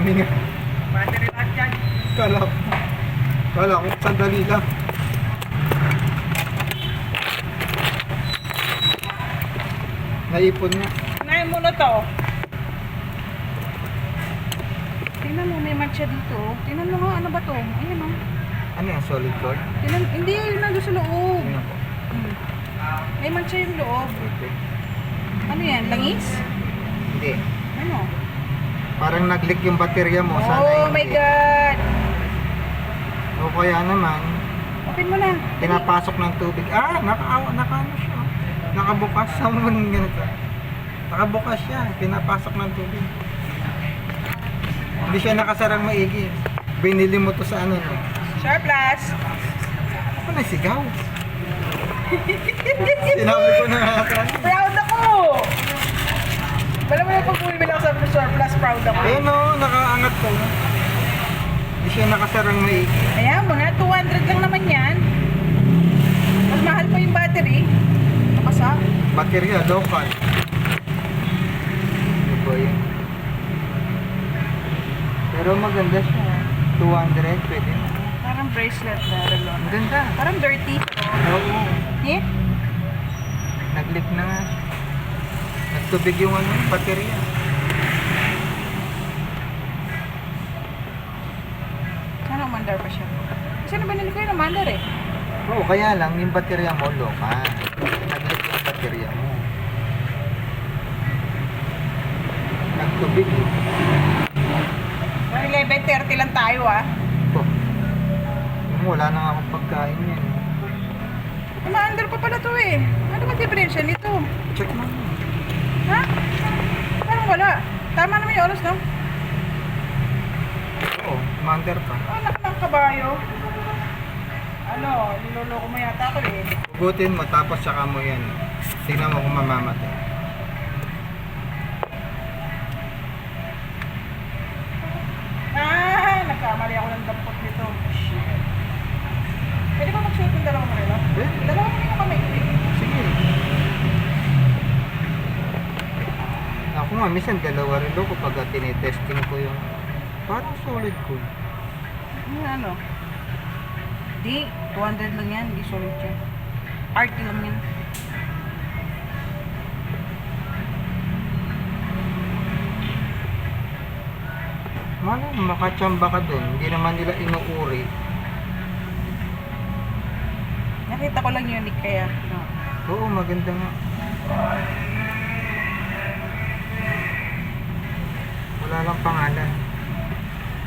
Dami nga. Battery lahat yan. Kala ko sandali lang. Naipon nga. Unahin mo na to. Tingnan mo, may matcha dito. Tingnan mo nga, ano ba to? Ayan o. Ano yan, solid gold? Tingnan, hindi, yun nandun sa loob. Tingnan ko. May matcha yung loob. Okay. Ano yan, langis? Hindi. Ano? Parang nag-leak yung baterya mo. Sana Oh hindi. my God! O kaya naman, Open mo na. pinapasok ng tubig. Naka-ano siya. Nakabukas. Saan mo ganito? Nakabukas siya. Pinapasok ng tubig. Hindi siya nakasarang maigi. Binili mo to sa ano, no? Surplus! Ako nasigaw. Sinabi ko na nga. Proud ako! Wala mo na pag bumibili ako sa surplus, proud ako. Ayun o, nakaangat ko. Hindi siya nakasarang maigi. Ayan mo na, 200 lang naman yan. Mas mahal pa yung battery. Nakasa. Baterya, local. Ano ba yun? Pero maganda siya. 200, pwede na. Parang bracelet na relon. Ang ganda. Parang dirty. Oo. Eh? Nag-leak na nga. Nagtubig yung ano, baterya. Sana umandar pa siya. Kasi nabinili ko yung umandar eh. Oo, kaya lang, yung baterya mo, local. Nag-leak yung baterya mo. Nagtubig eh. 11:30 lang tayo ah. Oh. Wala na nga akong pagkain yan. Umandar pa pala to eh. Ano ba diferensya nito? Check mo. Ha? Parang wala. Tama naman yung oras, no? Oo, commander ka. Anak ng kabayo. Ano, niloloko mo yata ako eh. Hugutin mo, tapos saka mo yan. Tingnan mo kung mamamatay. Nagkamali ako ng dampot nito. Shit. Pwede ba mag-shoot ng dalawang relo? Eh? Dalawang relo kami. Sige. Ako nga, minsan dalawa rin ko pag tinetesting ko yung parang solid ko. Ano? Di, 200 lang yan. Di solid yan. RT lang yan. Malay, makachamba ka dun. Hindi naman nila inuuri. Nakita ko lang unique kaya. No. Oo, maganda nga. Wala lang pangalan.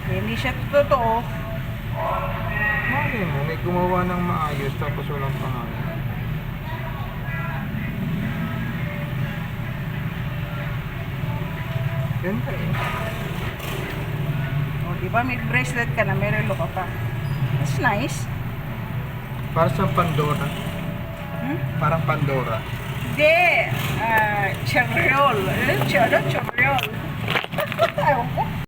Hindi siya totoo. Malay mo, may gumawa ng maayos tapos walang pangalan. Ganda eh. O, di ba may bracelet ka na, may relo ka pa. That's nice. Para sa Pandora. Hmm? Parang Pandora. Hindi. Charol. Charol. Charol. Ewan ko.